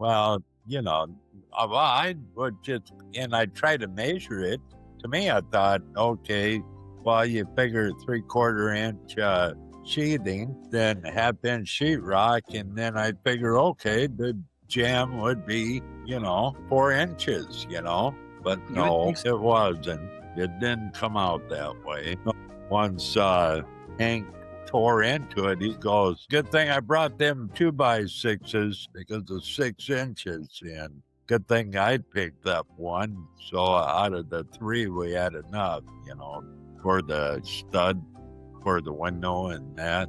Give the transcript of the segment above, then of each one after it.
Well, I would just, and I try to measure it. To me, I thought, okay, well, you figure 3/4 inch sheathing, then 1/2 inch sheetrock, and then I figure, okay, the jam would be, 4 inches, but You would no, think so. it wasn't. It didn't come out that way. Once Hank tore into it, he goes, good thing I brought them 2x6s because of 6 inches. And good thing I picked up one. So out of the three, we had enough, for the stud, for the window and that,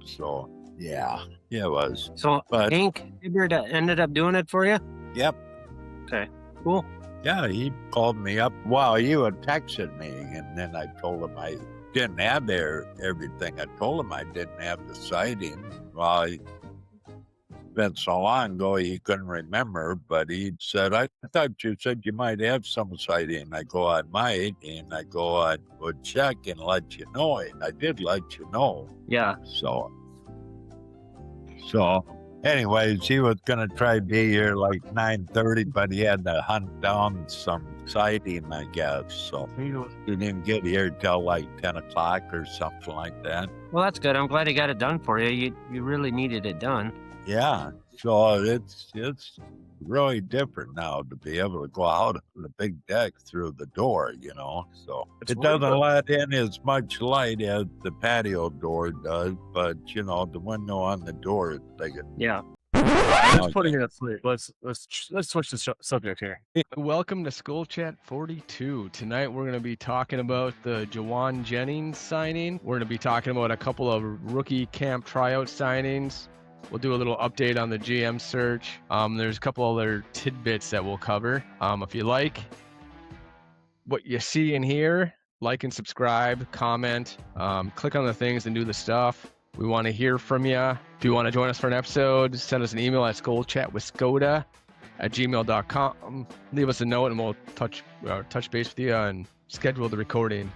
so yeah, it was. So But Hank ended up doing it for you? yep. Okay, cool. Yeah, he called me up. Well, he had texted me, and then I told him I didn't have everything. I told him I didn't have the siding. Well, it's been so long ago he couldn't remember, but he said, I thought you said you might have some siding. I go, I might, and I go, I would check and let you know. And I did let you know. Yeah. So anyways, he was gonna try to be here like 9:30, but he had to hunt down some siding, I guess. So he didn't get here till like 10 o'clock or something like that. Well, that's good. I'm glad he got it done for you. You really needed it done. Yeah. So it's really different now to be able to go out on the big deck through the door, So It's it weird, doesn't let in as much light as the patio door does, but the window on the door is bigger. Yeah. Just putting it asleep. Let's switch the subject here. Welcome to Skol Chat 42. Tonight we're going to be talking about the Jauan Jennings signing. We're going to be talking about a couple of rookie camp tryout signings. We'll do a little update on the GM search. There's a couple other tidbits that we'll cover. If you like what you see and hear, like and subscribe, comment, click on the things and do the stuff. We want to hear from you. If you want to join us for an episode, send us an email at skolchatwithskoda@gmail.com. Leave us a note and we'll touch base with you and schedule the recording.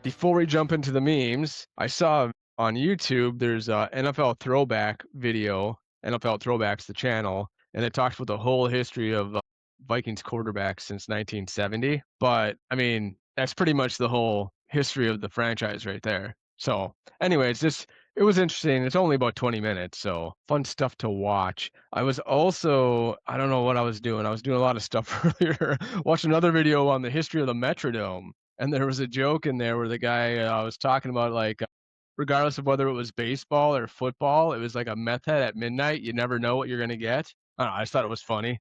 Before we jump into the memes, I saw on YouTube there's a NFL Throwback video. NFL Throwback's the channel, and it talks about the whole history of Vikings quarterbacks since 1970. But I mean, that's pretty much the whole history of the franchise right there. So anyways, it was interesting. It's only about 20 minutes, so fun stuff to watch. I was also, I don't know what I was doing. I was doing a lot of stuff earlier. Watched another video on the history of the Metrodome, and there was a joke in there where the guy was talking about, like, regardless of whether it was baseball or football, it was like a meth head at midnight. You never know what you're going to get. I don't know, I just thought it was funny.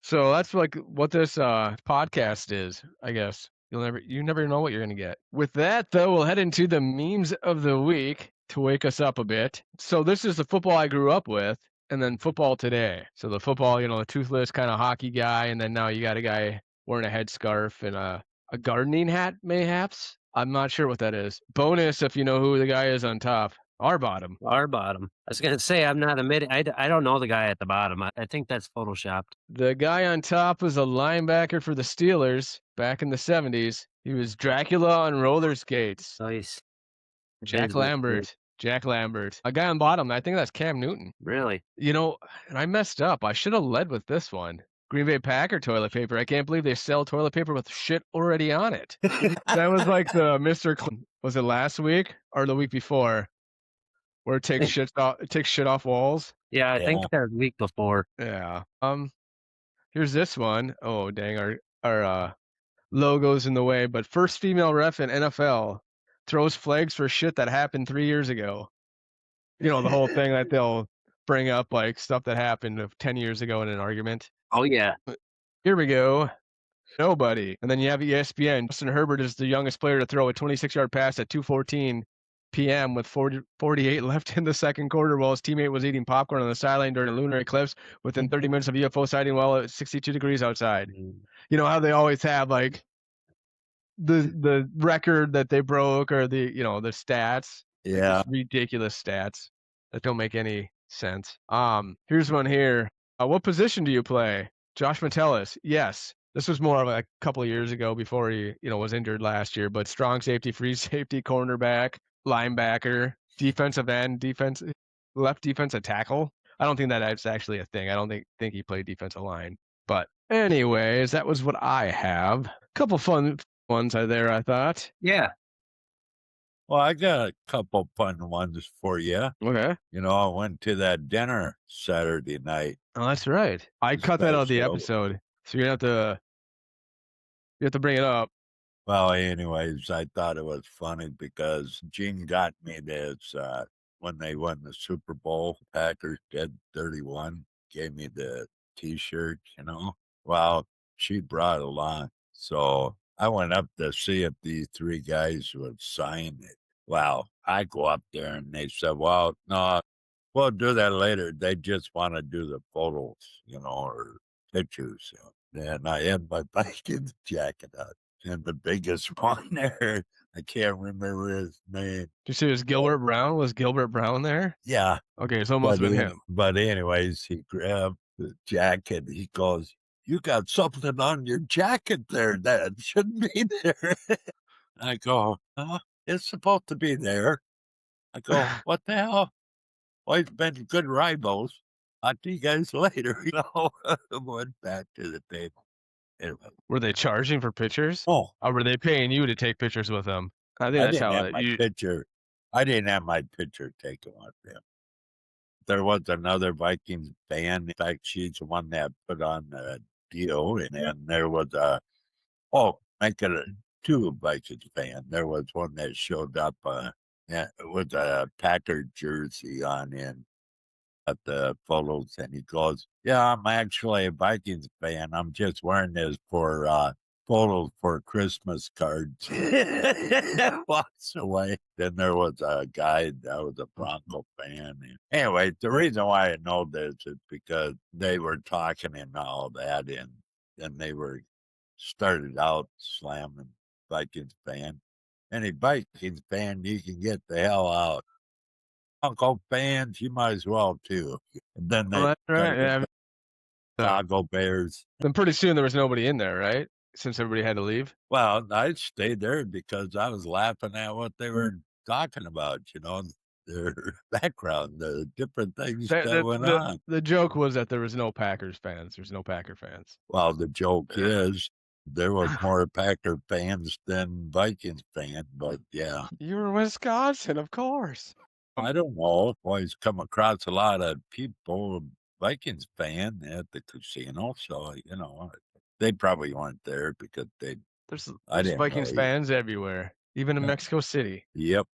So that's like what this podcast is, I guess. You never know what you're going to get. With that, though, we'll head into the memes of the week to wake us up a bit. So this is the football I grew up with, and then football today. So the football, the toothless kind of hockey guy, and then now you got a guy wearing a headscarf and a gardening hat, mayhaps. I'm not sure what that is. Bonus if you know who the guy is on top. Our bottom. Our bottom. I was going to say, I'm not admitting. I don't know the guy at the bottom. I think that's photoshopped. The guy on top was a linebacker for the Steelers back in the 70s. He was Dracula on roller skates. Nice. Jack Lambert. A guy on bottom, I think that's Cam Newton. Really? And I messed up. I should have led with this one. Green Bay Packer toilet paper. I can't believe they sell toilet paper with shit already on it. That was like the Mr. Was it last week or the week before? Where it takes shit off walls. Yeah, I think that was the week before. Yeah. Here's this one. Oh dang, our logo's in the way. But first female ref in NFL throws flags for shit that happened 3 years ago. The whole thing that they'll bring up, like stuff that happened 10 years ago in an argument. Oh yeah. Here we go. Nobody. And then you have ESPN. Justin Herbert is the youngest player to throw a 26-yard pass at 2:14 p.m. with 48 left in the second quarter while his teammate was eating popcorn on the sideline during a lunar eclipse within 30 minutes of UFO sighting while it's 62 degrees outside. You know how they always have like the record that they broke or the the stats. Yeah. Ridiculous stats that don't make any sense. Here's one here. What position do you play? Josh Metellus. Yes. This was more of a couple of years ago before he, was injured last year, but strong safety, free safety, cornerback, linebacker, defensive end, left defensive tackle. I don't think that's actually a thing. I don't think he played defensive line. But anyways, that was what I have. Couple fun ones there, I thought. Yeah. Well, I got a couple fun ones for you. Okay. You know, I went to that dinner Saturday night. Oh, that's right. I cut that out of the Special. episode, so you have to bring it up. Well, anyways, I thought it was funny because Gene got me this when they won the Super Bowl. Packers did 31, gave me the T-shirt. You know, well, she brought along, so I went up to see if these three guys would sign it. Well, I go up there and they said, "Well, no, we'll do that later. They just want to do the photos, you know, or pictures." And I had my Vikings jacket on. And the biggest one there, I can't remember his name. Did you say it was Gilbert Brown? Was Gilbert Brown there? Yeah. Okay, so it must have been him. But anyways, he grabbed the jacket. He goes, "You got something on your jacket there that shouldn't be there." I go, it's supposed to be there. I go, "What the hell? Always been good rivals. I'll see you guys later." You know, went back to the table. Anyway. Were they charging for pictures? Oh, Or were they paying you to take pictures with them? I think I that's didn't how have my picture. I didn't have my picture taken with them. There was another Vikings fan. In fact, she's the one that put on the deal. And then there was make it two Vikings fan. There was one that showed up with a Packer jersey on in at the photos, and he goes, "Yeah, I'm actually a Vikings fan. I'm just wearing this for photos for Christmas cards." Walks away. Then there was a guy that was a Bronco fan. Anyway, the reason why I know this is because they were talking and all that, and then they were started out slamming Vikings fan. Any Vikings fan, you can get the hell out. Bronco fans, you might as well too. And then they that's right. started Yeah. Chicago Bears. Then pretty soon there was nobody in there, right? Since everybody had to leave. Well, I stayed there because I was laughing at what they were talking about, you know, their background, the different things that went on. The joke was that there was no Packers fans. There's no Packer fans. Well, the joke is there was more Packer fans than Vikings fans, but yeah. You're in Wisconsin, of course. I don't know. Always come across a lot of people, Vikings fan at the casino. So, you know, they probably weren't there because There's didn't Vikings know. fans everywhere, even in Mexico City. Yep.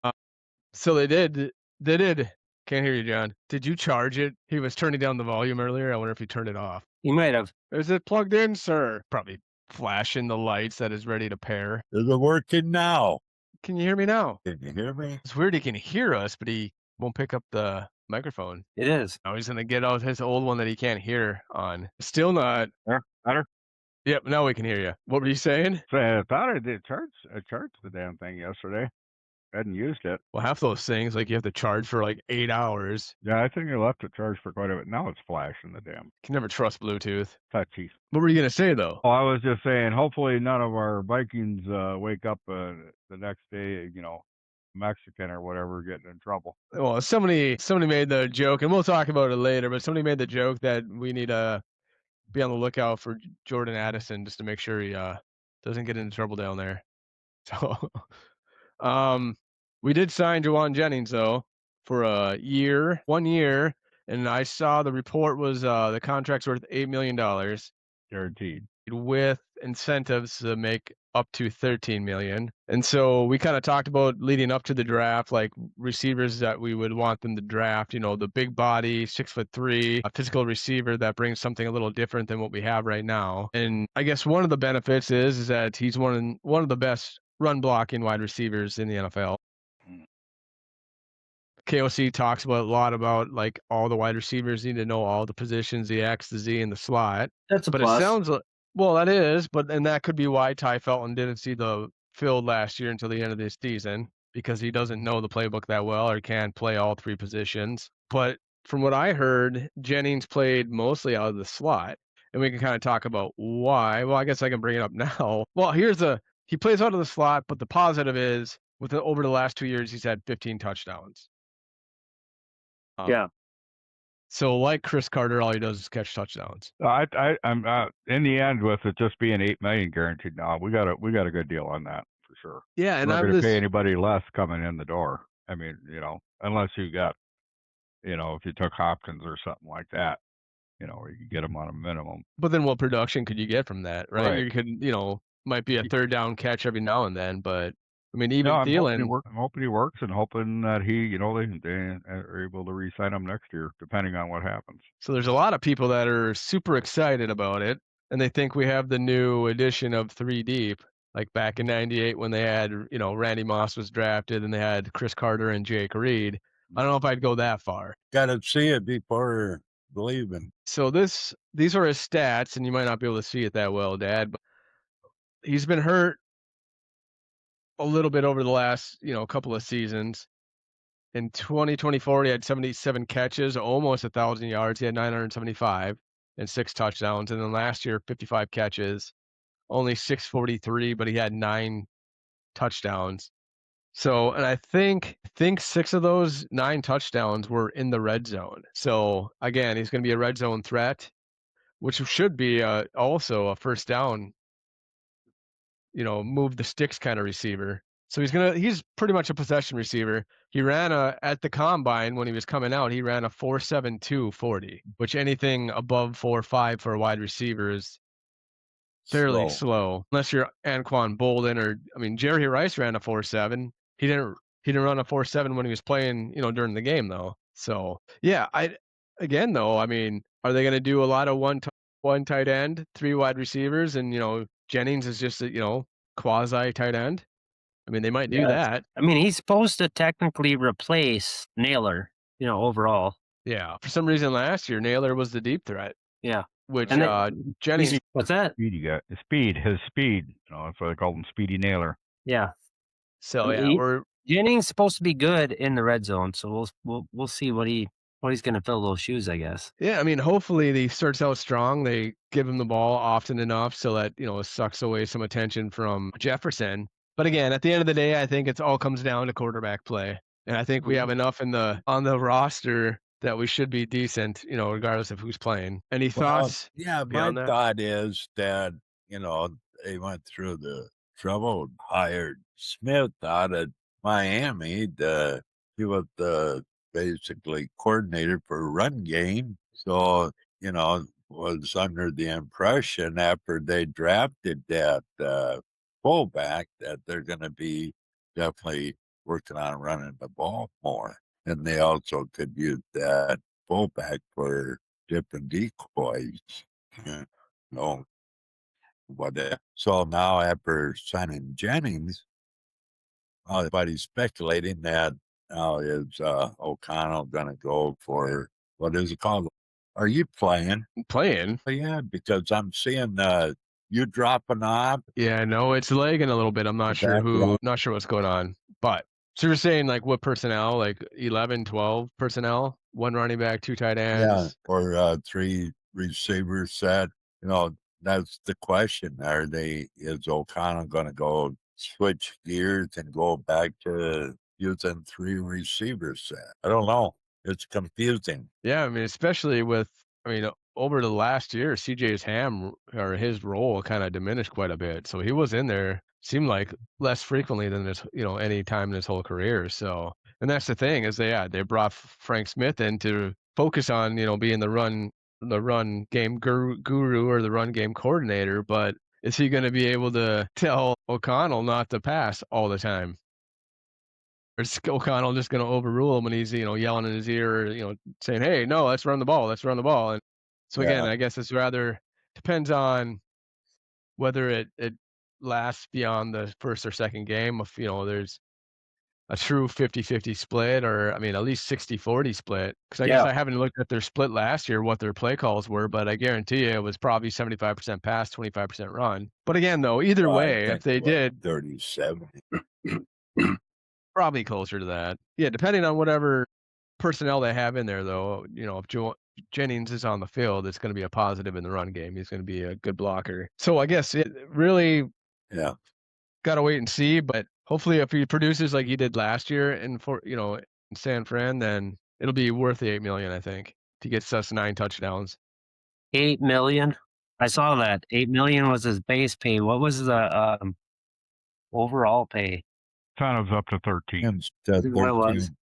So they did. Can't hear you, John. Did you charge it? He was turning down the volume earlier. I wonder if he turned it off. You might have. Is it plugged in, sir? Probably flashing the lights that is ready to pair. Is it working now? Can you hear me now? Can you hear me? It's weird he can hear us, but he won't pick up the microphone. It is. Now he's gonna get out his old one that he can't hear on. Still not. Better. Yep, now we can hear you. What were you saying? So I thought I did charge. I charged the damn thing yesterday. I hadn't used it. Well, half those things, like you have to charge for like 8 hours. Yeah, I think I left it charged for quite a bit. Now it's flashing the damn Can never trust Bluetooth. touchies. What were you gonna say though? Oh, I was just saying, hopefully none of our Vikings wake up the next day, you know, Mexican or whatever, getting in trouble. Well, somebody made the joke, and we'll talk about it later, but somebody made the joke that we need to be on the lookout for Jordan Addison just to make sure he doesn't get into trouble down there. So we did sign Jauan Jennings though for 1 year, and I saw the report was the contract's worth $8 million Guaranteed. with incentives to make up to 13 million. And so we kind of talked about leading up to the draft, like receivers that we would want them to draft, you know, the big body, 6'3", a physical receiver that brings something a little different than what we have right now. And I guess one of the benefits is that he's one of the best run blocking wide receivers in the NFL. KOC talks about a lot about like all the wide receivers need to know all the positions, the X, the Z, and the slot. That's a But plus. it sounds like, well, that is, and that could be why Ty Felton didn't see the field last year until the end of this season, because he doesn't know the playbook that well or can't play all three positions. But from what I heard, Jennings played mostly out of the slot, and we can kind of talk about why. Well, I guess I can bring it up now. Well, he plays out of the slot, but the positive is over the last 2 years, he's had 15 touchdowns. Yeah. So like Chris Carter, all he does is catch touchdowns. I'm in the end with it just being $8 million guaranteed. Now we got a good deal on that for sure. Yeah, I'm and not I'm going to pay just anybody less coming in the door. I mean, unless you got, if you took Hopkins or something like that, where you could get them on a minimum. but then what production could you get from that, right? Right. You could, might be a third down catch every now and then, but I mean, No, even I'm hoping he Thielen, works. I'm hoping he works, and hoping that they are able to re-sign him next year, depending on what happens. so there's a lot of people that are super excited about it, and they think we have the new edition of three deep, like back in '98 when they had, Randy Moss was drafted and they had Chris Carter and Jake Reed. I don't know if I'd go that far. Got to see it before believing. So these are his stats, and you might not be able to see it that well, Dad, but he's been hurt a little bit over the last, couple of seasons. In 2024, he had 77 catches, almost 1,000 yards. He had 975 and 6 touchdowns. And then last year, 55 catches, only 643, but he had 9 touchdowns. So, and I think 6 of those 9 touchdowns were in the red zone. So again, he's going to be a red zone threat, which should be also a first down, move the sticks kind of receiver. So he's pretty much a possession receiver. He ran at the combine when he was coming out, he ran a 4.72 40, which anything above 4.5 for a wide receiver is fairly slow. Unless you're Anquan Bolden Jerry Rice ran a 4.7. He didn't run a 4.7 when he was playing, during the game though. So yeah, are they going to do a lot of one tight end, 3 wide receivers, and Jennings is just a quasi tight end? I mean, they might do that. I mean, he's supposed to technically replace Naylor, overall. Yeah. For some reason last year, Naylor was the deep threat, Yeah. which And Jennings. What's that? Speed he got. His speed. That's why they called him Speedy Naylor. Yeah. So yeah, Jennings supposed to be good in the red zone, so we'll see what he's going to fill those shoes, I guess. yeah. I mean, hopefully he starts out strong. They give him the ball often enough so that it sucks away some attention from Jefferson. But again, at the end of the day, I think it all comes down to quarterback play, and I think we have enough on the roster that we should be decent, regardless of who's playing. Any thoughts? Yeah, my beyond that? thought is that, they went through the trouble, hired Smith out of Miami. He was the basically coordinator for run game. So, was under the impression after they drafted that fullback that they're going to be definitely working on running the ball more. And they also could use that fullback for different decoys. You know, so now after signing Jennings, everybody's speculating that now is O'Connell going to go for what is it called? Are you playing? Playing? Yeah, because I'm seeing you dropping off. Yeah, no, it's lagging a little bit. I'm not sure not sure what's going on. But so you're saying like what personnel, like 11, 12 personnel, 1 running back, 2 tight ends? Yeah, or 3 receivers set. That's the question. Is O'Connell going to go switch gears and go back to using 3 receivers set? I don't know. It's confusing. Yeah, I mean, especially over the last year, his role kind of diminished quite a bit. So he was in there, seemed like less frequently than any time in his whole career. So, and that's the thing is they brought Frank Smith in to focus on, being the run game guru or the run game coordinator. But is he going to be able to tell O'Connell not to pass all the time? Or is O'Connell just going to overrule him when he's, yelling in his ear or, saying, hey, no, let's run the ball. Let's run the ball. And so again, I guess it's rather depends on whether it lasts beyond the first or second game. If, there's a true 50-50 split or, at least 60-40 split. Because I guess I haven't looked at their split last year, what their play calls were, but I guarantee you it was probably 75% pass, 25% run. But again, though, either way, if they did 37. probably closer to that. Yeah, depending on whatever personnel they have in there, though. If Jennings is on the field, it's going to be a positive in the run game. He's going to be a good blocker. So I guess it really got to wait and see. But hopefully, if he produces like he did last year in San Fran, then it'll be worth the $8 million, I think. He gets us 9 touchdowns. 8 million. I saw that 8 million was his base pay. What was the overall pay? Kind of up to 13. Instead What it was? 13.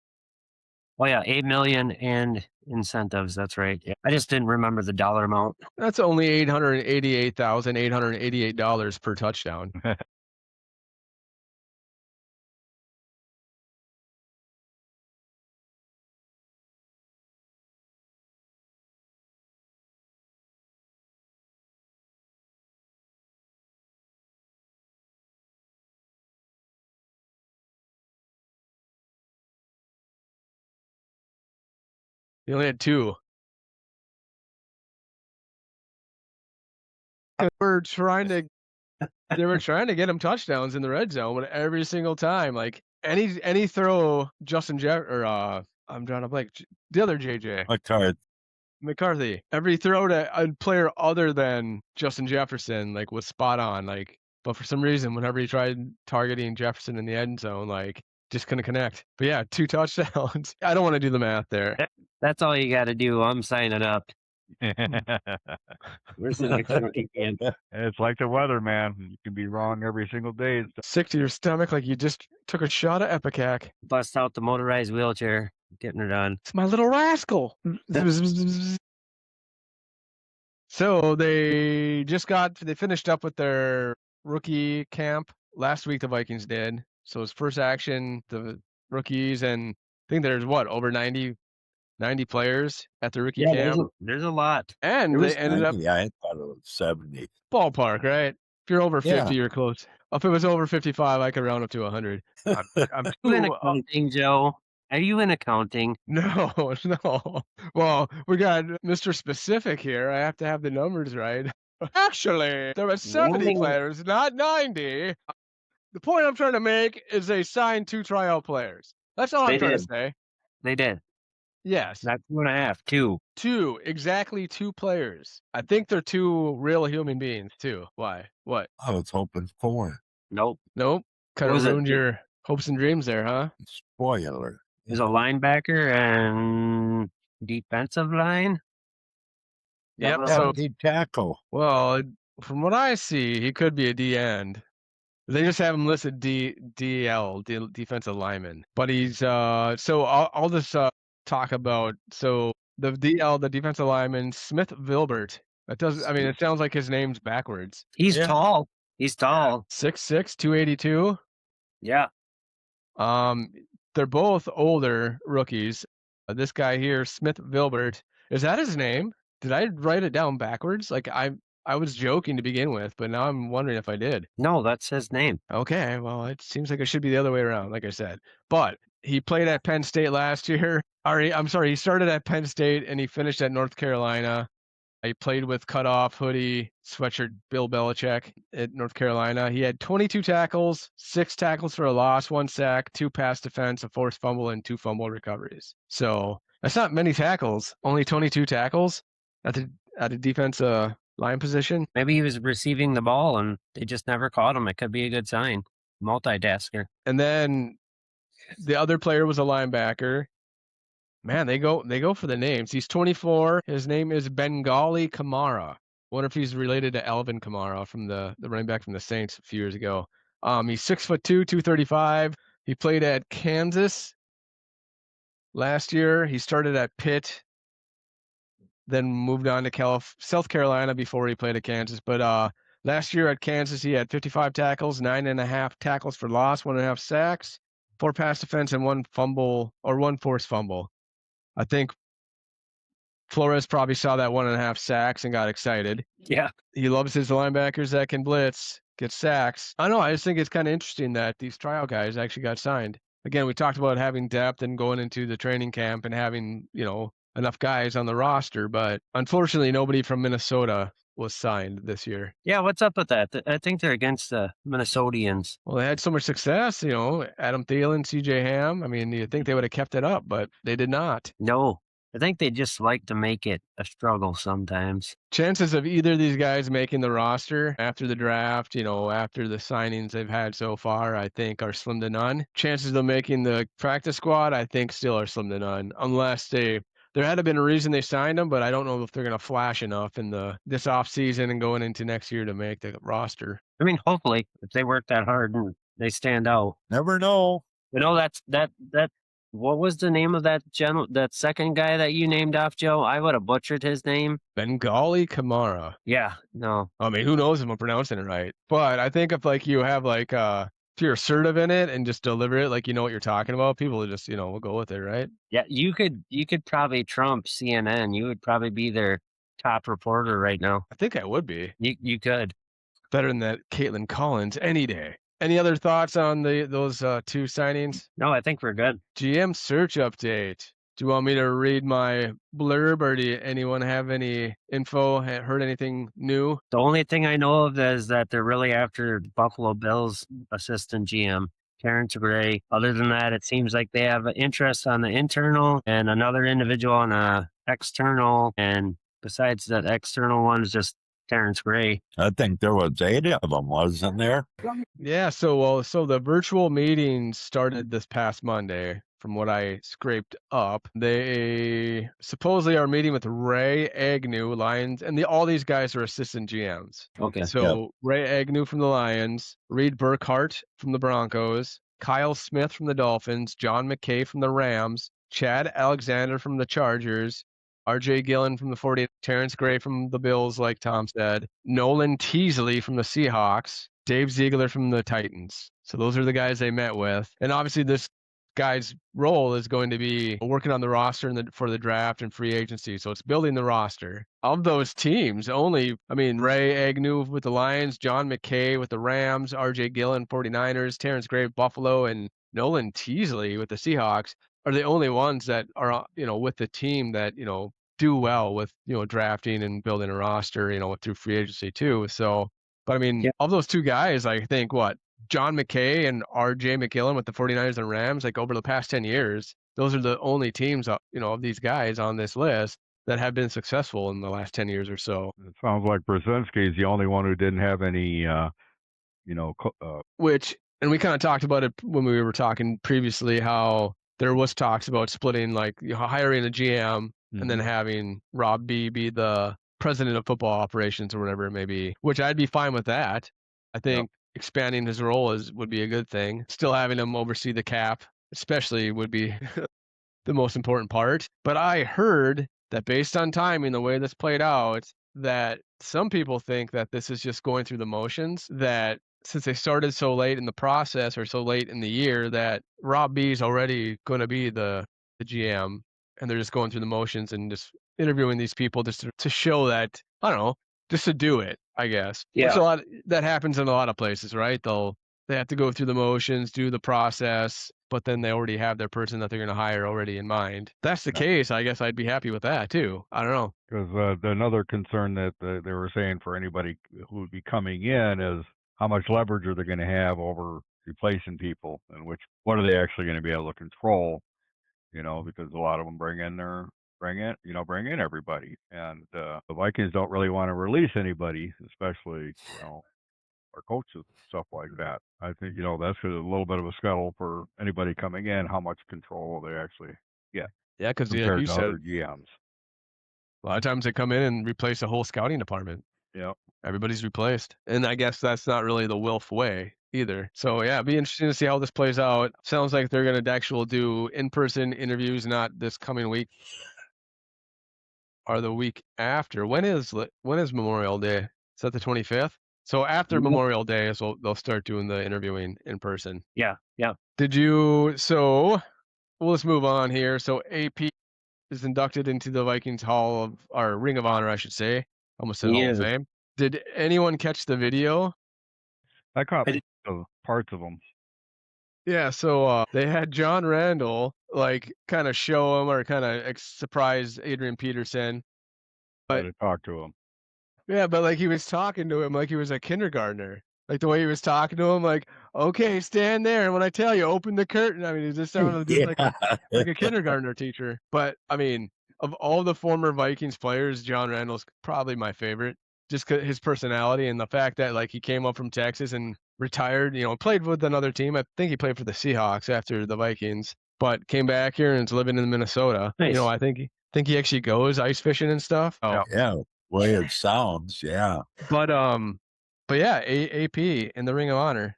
Oh yeah, 8 million and incentives. That's right. Yeah. I just didn't remember the dollar amount. That's only $888,888 per touchdown. He only had 2. They were trying to get him touchdowns in the red zone, but every single time, like any throw, Justin I'm drawing a blank. The other JJ McCarthy. Every throw to a player other than Justin Jefferson, like, was spot on. Like, but for some reason, whenever he tried targeting Jefferson in the end zone, like, just couldn't connect. But yeah, 2 touchdowns. I don't want to do the math there. That's all you got to do. I'm signing up. Where's the next one again? It's like the weather, man. You can be wrong every single day. Sick to your stomach, like you just took a shot of Epicac. Bust out the motorized wheelchair. Getting her done. It's my little rascal. So they finished up with their rookie camp last week. The Vikings did. So it's first action, the rookies, and I think there's over 90 players at the rookie camp. There's a lot. And they ended up Yeah, I thought it was 70. ballpark, right? If you're over 50, Yeah. you're close. If it was over 55, I could round up to 100. I'm You in accounting, Joe? Are you in accounting? No. Well, we got Mr. Specific here. I have to have the numbers right. Actually, there were 70 players, not 90. The point I'm trying to make is they signed 2 tryout players. That's all I'm trying to say. They did. Yes. Not 2.5, 2. 2, exactly 2 players. I think they're 2 real human beings too. Why? What? I was hoping 4. Nope. Kind Was of it? ruined your hopes and dreams there, huh? Spoiler. There's a linebacker and defensive line. Yep. Yeah, So, he tackle. well, from what I see, he could be a D end. They just have him listed DL, defensive lineman. But he's so I'll just talk about the DL, the defensive lineman, Smith Vilbert. That doesn't. I mean, it sounds like his name's backwards. He's tall. He's tall. 6'6", 282. Yeah. They're both older rookies. This guy here, Smith Vilbert, is that his name? Did I write it down backwards? Like I was joking to begin with, but now I'm wondering if I did. No, that's his name. Okay, well, it seems like it should be the other way around, like I said. But he played at Penn State last year. He started at Penn State and he finished at North Carolina. He played with cutoff hoodie sweatshirt Bill Belichick at North Carolina. He had 22 tackles, 6 tackles for a loss, 1 sack, 2 pass defense, a forced fumble, and 2 fumble recoveries. So that's not many tackles. Only 22 tackles at the defense line position. Maybe he was receiving the ball and they just never caught him. It could be a good sign. Multitasker. And then the other player was a linebacker. Man, they go for the names. He's 24. His name is Bengali Kamara. Wonder if he's related to Alvin Kamara from the running back from the Saints a few years ago. He's 6'2", 235. He played at Kansas last year. He started at Pitt, then moved on to South Carolina before he played at Kansas. But last year at Kansas, he had 55 tackles, 9.5 tackles for loss, 1.5 sacks, 4 pass defense, and 1 fumble or 1 forced fumble. I think Flores probably saw that 1.5 sacks and got excited. Yeah. He loves his linebackers that can blitz, get sacks. I don't know. I just think it's kind of interesting that these trial guys actually got signed. Again, we talked about having depth and going into the training camp and having, enough guys on the roster, but unfortunately, nobody from Minnesota was signed this year. Yeah, what's up with that? I think they're against the Minnesotians. Well, they had so much success, Adam Thielen, CJ Ham. I mean, you'd think they would have kept it up, but they did not. No, I think they just like to make it a struggle sometimes. Chances of either of these guys making the roster after the draft, after the signings they've had so far, I think are slim to none. Chances of them making the practice squad, I think still are slim to none, unless they there had to been a reason they signed him, but I don't know if they're going to flash enough in this offseason and going into next year to make the roster. I mean, hopefully, if they work that hard and they stand out. Never know. You know, that what was the name of that second guy that you named off, Joe? I would have butchered his name. Bengali Kamara. Yeah, no. I mean, who knows if I'm pronouncing it right? But I think if like you have like if you're assertive in it and just deliver it like you know what you're talking about, people will just will go with it, right? Yeah, you could probably trump CNN. You would probably be their top reporter right now. I think I would be You could. better than that Caitlin Collins any day. Any other thoughts on those two signings? No, I think we're good. GM search update. Do you want me to read my blurb, or anyone have any info? Heard anything new? The only thing I know of is that they're really after Buffalo Bills assistant GM, Terrence Gray. Other than that, it seems like they have an interest on the internal and another individual on the external. And besides that external one is just Terrence Gray. I think there was 8 of them, wasn't there? Yeah, so the virtual meetings started this past Monday. From what I scraped up, they supposedly are meeting with Ray Agnew, Lions, and all these guys are assistant GMs. Okay. So Ray Agnew from the Lions, Reed Burkhart from the Broncos, Kyle Smith from the Dolphins, John McKay from the Rams, Chad Alexander from the Chargers, RJ Gillen from the 40, Terrence Gray from the Bills, like Tom said, Nolan Teasley from the Seahawks, Dave Ziegler from the Titans. So those are the guys they met with. And obviously this guy's role is going to be working on the roster for the draft and free agency. So it's building the roster. Of those teams, Ray Agnew with the Lions, John McKay with the Rams, RJ Gillen, 49ers, Terrence Gray, Buffalo, and Nolan Teasley with the Seahawks are the only ones that are, with the team that, do well with, drafting and building a roster, through free agency too. So, but of those two guys, I think John McKay and RJ McKillen with the 49ers and Rams, like over the past 10 years, those are the only teams, of these guys on this list that have been successful in the last 10 years or so. It sounds like Brzezinski is the only one who didn't have any, and we kind of talked about it when we were talking previously, how there was talks about splitting, like hiring a GM and then having Rob B be the president of football operations or whatever it may be, which I'd be fine with that. I think expanding his role would be a good thing. Still having him oversee the cap, especially, would be the most important part. But I heard that based on timing, the way this played out, that some people think that this is just going through the motions, that since they started so late in the process or so late in the year, that Rob B is already going to be the GM, and they're just going through the motions and just interviewing these people just to show that, I don't know, just to do it, I guess. Yeah. That happens in a lot of places, right? They have to go through the motions, do the process, but then they already have their person that they're going to hire already in mind. If that's the case, I guess I'd be happy with that too. I don't know. Because another concern that they were saying for anybody who would be coming in is how much leverage are they going to have over replacing people, and what are they actually going to be able to control? Because a lot of them bring in everybody, and the Vikings don't really want to release anybody, especially our coaches and stuff like that. I think that's a little bit of a scuttle for anybody coming in, how much control they actually get. Yeah, because compared you to said, other GMs. a lot of times they come in and replace the whole scouting department. Yeah, everybody's replaced, and I guess that's not really the Wilf way either. So yeah, it'd be interesting to see how this plays out. Sounds like they're going to actually do in-person interviews, not this coming week or the week after. When is Memorial Day? Is that the 25th? So after Memorial Day, so they'll start doing the interviewing in person. Yeah. So let's move on here. So AP is inducted into the Vikings Ring of Honor, I should say. Almost said Hall of Fame. Did anyone catch the video? I caught parts of them. Yeah, so they had John Randall kind of show him, or kind of surprise Adrian Peterson. But to talk to him. Yeah, but he was talking to him like he was a kindergartner. Like the way he was talking to him, like, okay, stand there, and when I tell you, open the curtain. It just sounded just like a kindergartner teacher. But of all the former Vikings players, John Randall's probably my favorite, just 'cause his personality and the fact that he came up from Texas and retired, played with another team. I think he played for the Seahawks after the Vikings, but came back here and is living in Minnesota. Nice. I think think he actually goes ice fishing and stuff. Oh, Yeah, way it sounds. Yeah. but yeah, AP in the Ring of Honor.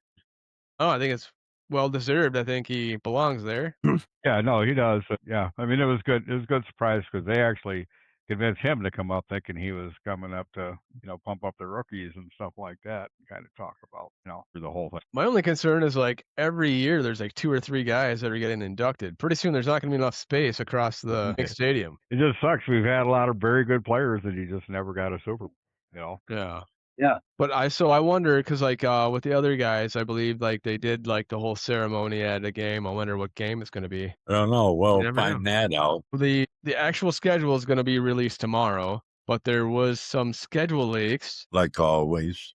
Oh, I think it's well deserved. I think he belongs there. Yeah, no, he does. Yeah, I mean, it was good. It was a good surprise because they actually convinced him to come up, thinking he was coming up to, pump up the rookies and stuff like that. Kind of talk about, through the whole thing. My only concern is like every year there's like 2 or 3 guys that are getting inducted. Pretty soon there's not going to be enough space across the stadium. It just sucks. We've had a lot of very good players that he just never got a Super Bowl. Yeah. Yeah. But I wonder because like with the other guys, I believe like they did like the whole ceremony at a game. I wonder what game it's going to be. I don't know. You We'll never find that out. The actual schedule is going to be released tomorrow, but there was some schedule leaks. Like always.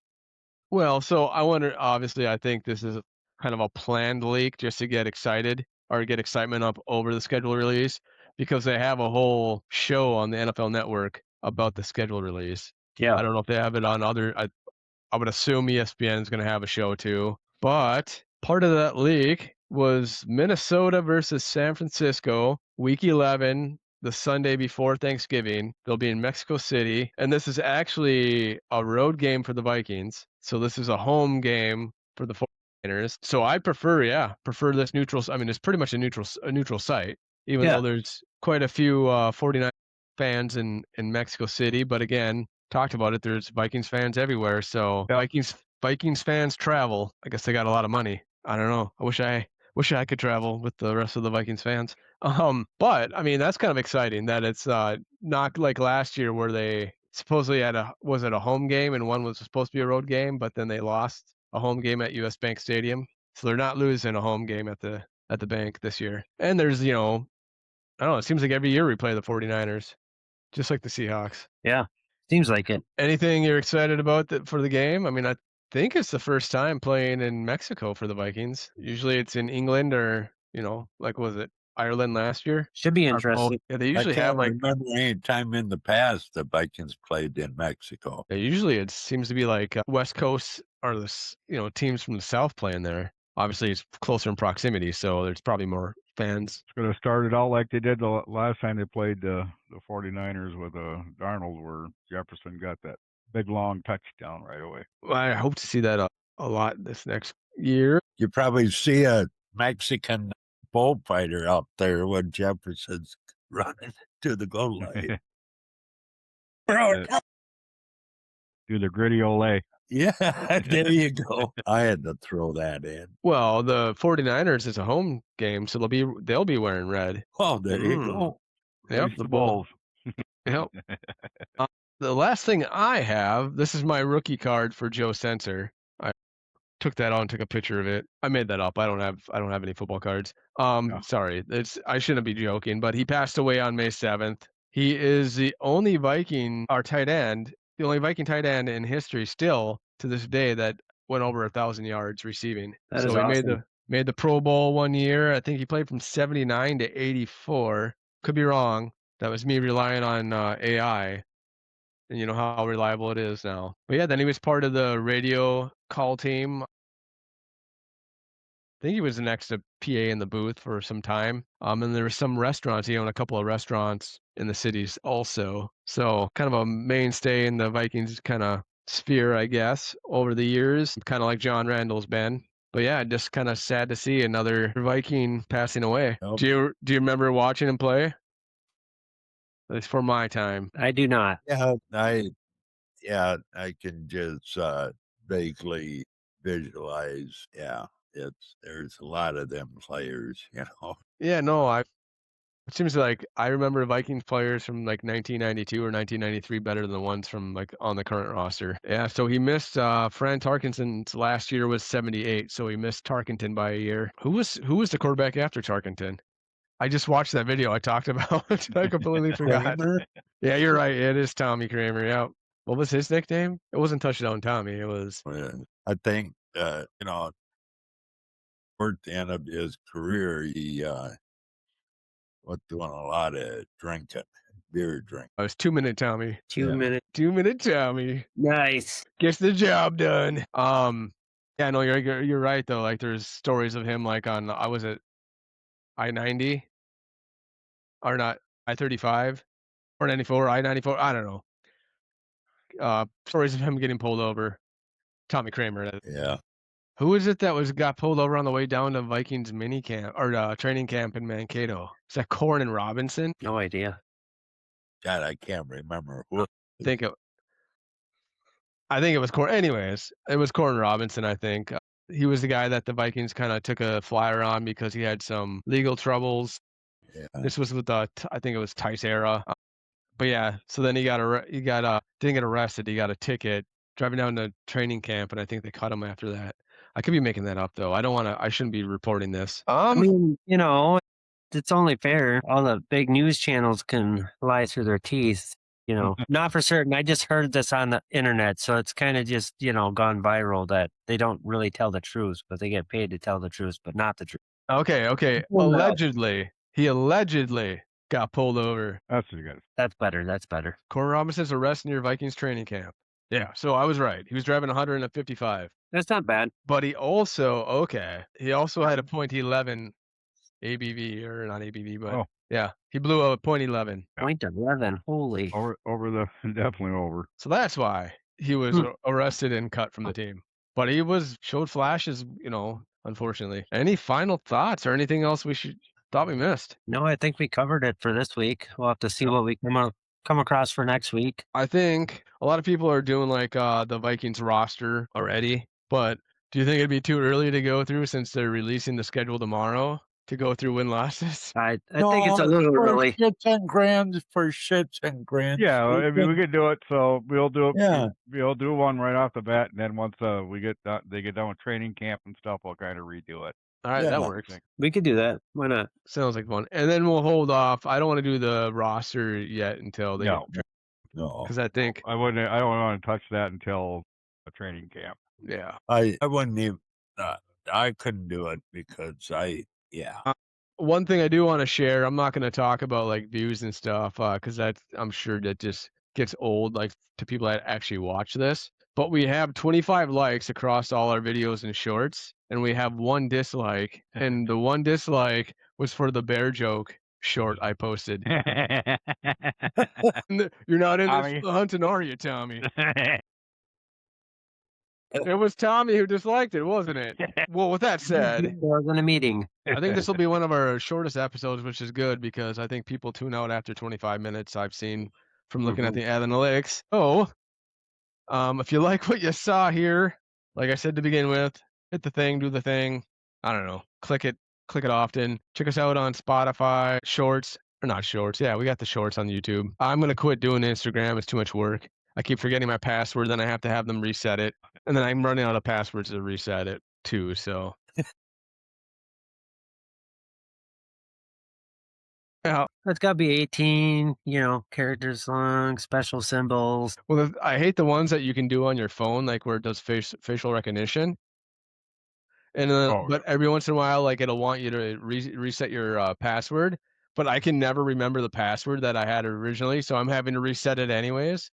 Well, so I wonder. Obviously, I think this is kind of a planned leak just to get excited or get excitement up over the schedule release because they have a whole show on the NFL Network about the schedule release. Yeah. I don't know if they have it on other. I would assume ESPN is going to have a show too. But part of that leak was Minnesota versus San Francisco, week 11, the Sunday before Thanksgiving. They'll be in Mexico City. And this is actually a road game for the Vikings. So this is a home game for the 49ers. So I prefer this neutral. I mean, it's pretty much a neutral site, even though there's quite a few 49 fans in Mexico City. But again, talked about it. There's Vikings fans everywhere. So Yep. Vikings fans travel. I guess they got a lot of money. I don't know. I wish I could travel with the rest of the Vikings fans. But I mean that's kind of exciting that it's not like last year where they supposedly had was it a home game and one was supposed to be a road game, but then they lost a home game at US Bank Stadium. So they're not losing a home game at the bank this year. And there's, I don't know, it seems like every year we play the 49ers, just like the Seahawks. Yeah. Seems like it. Anything you're excited about for the game? I mean, I think it's the first time playing in Mexico for the Vikings. Usually it's in England or, like was it Ireland last year? Should be Or both. interesting. Yeah, they I usually have can't like remember any time in the past the Vikings played in Mexico. usually it seems to be like West Coast or the teams from the South playing there. Obviously it's closer in proximity, so there's probably more fans. It's going to start it out like they did the last time they played the 49ers with Darnold, where Jefferson got that big long touchdown right away. I hope to see that a lot this next year. You probably see a Mexican bullfighter out there when Jefferson's running to the goal line. Do the gritty ole. Yeah, there you go. I had to throw that in. Well, the 49ers is a home game, so they'll be wearing red. Oh, there you go. Yep, the Bulls. Yep. The last thing I have, this is my rookie card for Joe Sensor. I took that out and took a picture of it. I made that up. I don't have any football cards. Sorry. I shouldn't be joking, but he passed away on May 7th. He is the only Viking tight end in history still to this day that went over 1,000 yards receiving. That So is he awesome. made the Pro Bowl one year. I think he played from 79 to 84. Could be wrong. That was me relying on AI. And you know how reliable it is now. But yeah, then he was part of the radio call team. I think he was an extra PA in the booth for some time. And there were some restaurants. He owned a couple of restaurants in the cities also. So kind of a mainstay in the Vikings kind of sphere, I guess, over the years, kind of like John Randall's been. But yeah, just kind of sad to see another Viking passing away. Yep. Do you remember watching him play? At least for my time. I do not. Yeah, I can just vaguely visualize. Yeah, there's a lot of them players, Yeah, no, it seems like I remember Vikings players from like 1992 or 1993 better than the ones from like on the current roster. Yeah, so he missed Fran Tarkenton's last year was 78, so he missed Tarkenton by a year. Who was the quarterback after Tarkenton? I just watched that video I talked about. I completely forgot. Kramer? Yeah, you're right. It is Tommy Kramer. Yeah. What was his nickname? It wasn't Touchdown Tommy. It was. I think toward the end of his career, he was doing a lot of drinking, beer drinking. It was 2 Minute Tommy. 2 minutes. 2 Minute Tommy. Nice. Gets the job done. Yeah, no, you're right though. Like there's stories of him like on I was at I-90 or not I-35 494, I-94, I don't know. Stories of him getting pulled over. Tommy Kramer. Yeah. Who is it that got pulled over on the way down to Vikings mini camp or training camp in Mankato? Is that Corn and Robinson? No idea. God, I can't remember who. I think it was Corn. Anyways, it was Corn Robinson, I think. He was the guy that the Vikings kind of took a flyer on because he had some legal troubles. Yeah. This was with I think it was Tice era. But yeah, so then he didn't get arrested. He got a ticket driving down to training camp, and I think they caught him after that. I could be making that up though. I shouldn't be reporting this. I mean, it's only fair. All the big news channels can lie through their teeth. Not for certain. I just heard this on the internet, so it's kind of just gone viral that they don't really tell the truth, but they get paid to tell the truth, but not the truth. Okay. Well, no. Allegedly, he allegedly got pulled over. That's good. That's better. Corn Robinson's arrest near Vikings training camp. Yeah, so I was right. He was driving 155. That's not bad. But he also had a .11 ABV, or not ABV, but yeah, he blew a .11. .11, holy. Over the definitely over. So that's why he was arrested and cut from the team. But he showed flashes, unfortunately. Any final thoughts or anything else thought we missed? No, I think we covered it for this week. We'll have to see what we come across for next week. I think a lot of people are doing like the Vikings roster already, but do you think it'd be too early to go through since they're releasing the schedule tomorrow to go through win losses? I think it's a little early. For shits and grins. Yeah, I mean, we could do it. So we'll do it. Yeah. We'll do one right off the bat, and then once they get done with training camp and stuff, we'll kind of redo it. All right, Yeah. that works. We could do that. Why not? Sounds like fun. And then we'll hold off. I don't want to do the roster yet until they No. because I think I don't want to touch that until a training camp. yeah. I wouldn't even. I couldn't do it because One thing I do want to share, I'm not going to talk about like views and stuff because I'm sure that just gets old like to people that actually watch this. But we have 25 likes across all our videos and shorts, and we have one dislike, and the one dislike was for the bear joke short I posted. You're not in this hunting, are you, Tommy? It was Tommy who disliked it, wasn't it? Well, with that said, I was in a meeting. I think this will be one of our shortest episodes, which is good because I think people tune out after 25 minutes. I've seen from looking at the analytics. Oh, if you like what you saw here, like I said to begin with, hit the thing, do the thing. I don't know, click it often. Check us out on Spotify, Shorts, or not Shorts. Yeah, we got the Shorts on YouTube. I'm gonna quit doing Instagram. It's too much work. I keep forgetting my password, then I have to have them reset it, and then I'm running out of passwords to reset it too. So. Yeah. It's got to be 18, characters long, special symbols. Well, I hate the ones that you can do on your phone, like where it does facial recognition. And then, but every once in a while, like it'll want you to reset your password. But I can never remember the password that I had originally, so I'm having to reset it anyways.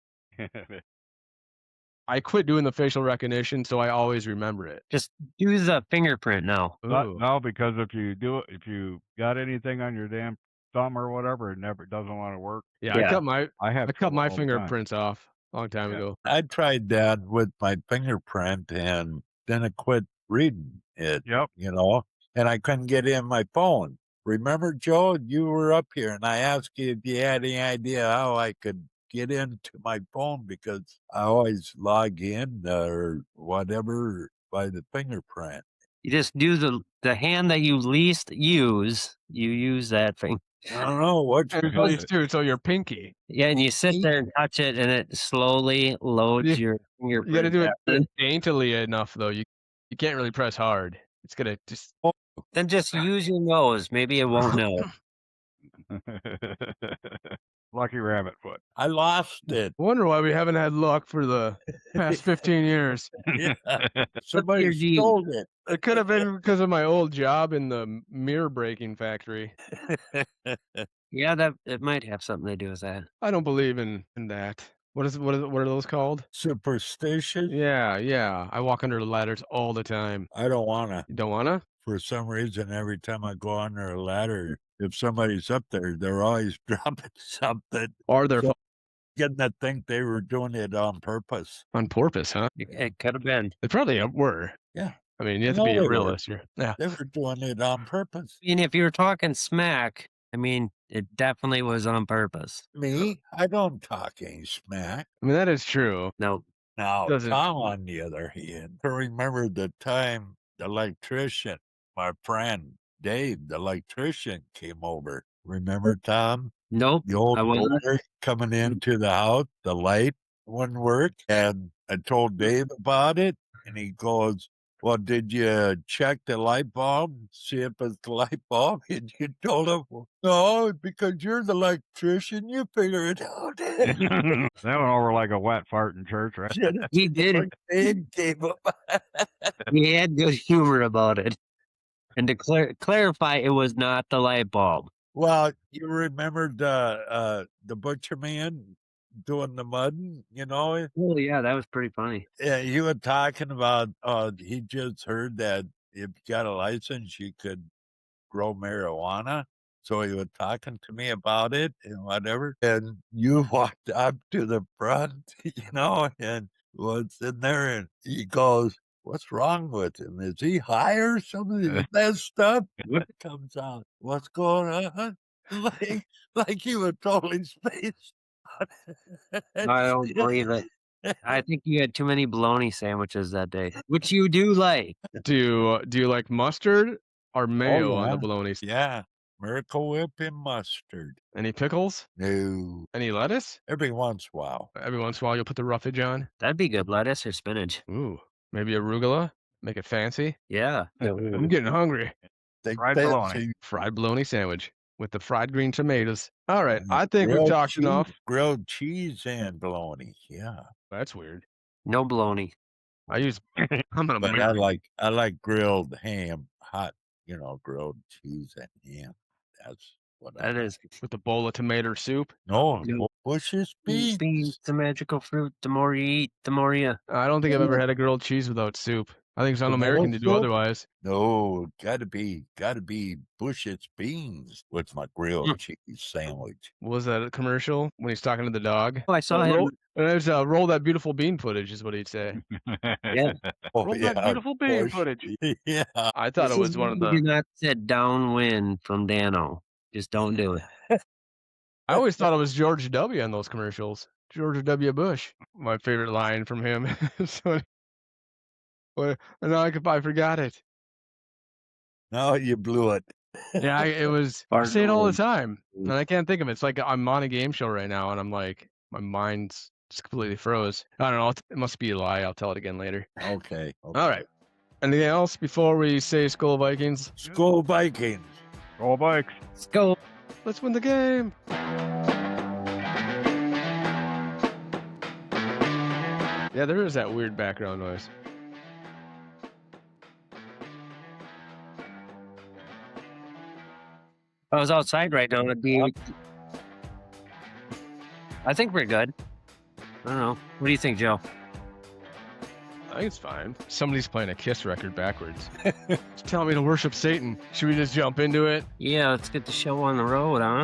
I quit doing the facial recognition, so I always remember it. Just use a fingerprint now. No, because if you got anything on your damn thumb or whatever, it doesn't want to work. Yeah. I cut my all the fingerprints off a long time ago. I tried that with my fingerprint, and then it quit reading it. Yep. And I couldn't get in my phone. Remember, Joe, you were up here, and I asked you if you had any idea how I could get into my phone because I always log in or whatever by the fingerprint. You just do the hand that you least use. You use that thing. I don't know what least too. So your pinky. Yeah, and you sit there and touch it, and it slowly loads your fingerprint. You got to do it daintily enough, though. You can't really press hard. It's gonna just. Then just use your nose. Maybe it won't know. Lucky rabbit foot. I lost it. I wonder why we haven't had luck for the past 15 years. Yeah. Somebody stole it. It could have been because of my old job in the mirror breaking factory. Yeah, it might have something to do with that. I don't believe in that. What are those called? Superstition? Yeah. I walk under the ladders all the time. I don't wanna. You don't wanna? For some reason, every time I go under a ladder, if somebody's up there, they're always dropping something. Or they're So getting to think they were doing it on purpose. on purpose, huh? It could have been. They probably were. Yeah. I mean, you have to No, be they a were. realist here. Yeah. They were doing it on purpose. I mean, if you were talking smack, I mean, it definitely was on purpose. Me, I don't talk any smack. I mean, that is true. No, Now, Doesn't- Tom, on the other hand, I remember the time the electrician, my friend Dave, the electrician, came over. Remember, Tom? nope. The old I wasn't. boiler coming into the house, the light wouldn't work. And I told Dave about it, and he goes, well, did you check the light bulb, see if it's the light bulb? And you told him, no, because you're the electrician, you figure it out. That went over like a wet fart in church, right? He did it. Dave gave up. He had good humor about it. And to clarify, it was not the light bulb. Well, you remember the butcher man doing the mudding, you know? Oh, yeah, that was pretty funny. Yeah, you were talking about he just heard that if you got a license, you could grow marijuana. So he was talking to me about it and whatever. And you walked up to the front, and was in there, and he goes, what's wrong with him? Is he high or something? Is that stuff? What comes out? What's going on? Like you were totally spaced out. I don't believe it. I think you had too many bologna sandwiches that day, which you do like. Do you like mustard or mayo on yeah. the bologna? Yeah. Miracle Whip and mustard. Any pickles? No. Any lettuce? Every once in a while. Every once in a while, you'll put the roughage on. That'd be good. Lettuce or spinach. Ooh, maybe arugula. Make it fancy. Yeah. I'm getting hungry. They Fried fancy bologna. Fried bologna sandwich with the fried green tomatoes. All right, I think we've grilled talked cheese- enough. Grilled cheese and bologna. Yeah. That's weird. No bologna. I use. I'm an But American. I like grilled ham, hot, grilled cheese and ham. That's what I That is with a bowl of tomato soup. No, No. Bush's beans, beans. the magical fruit. The more you eat, the more you. I don't think I've ever had a grilled cheese without soup. I think it's Tomato un-American to do soup? otherwise. No, gotta be Bush's beans with my grilled cheese sandwich. Was that a commercial when he's talking to the dog? Oh, I saw him. There's roll that beautiful bean footage is what he'd say. Yeah. Oh, Roll that beautiful bean Bush. footage. Yeah. I thought it was one of Do the. not sit downwind from Dano. Just don't do it. I always thought it was George W. on those commercials. George W. Bush, my favorite line from him. Well, I forgot it. No, you blew it. Yeah, it was. I Pardon say it all the the time, and I can't think of it. It's like I'm on a game show right now, and I'm like, my mind's just completely froze. I don't know. It must be a lie. I'll tell it again later. Okay. All right. Anything else before we say Skol Vikings? Skol Vikings. Go Bikes. Let's go. Let's win the game. Yeah, there is that weird background noise. If I was outside right now, it'd be. I think we're good. I don't know. What do you think, Joe? I think it's fine. Somebody's playing a Kiss record backwards. It's telling me to worship Satan. Should we just jump into it? Yeah, let's get the show on the road, huh?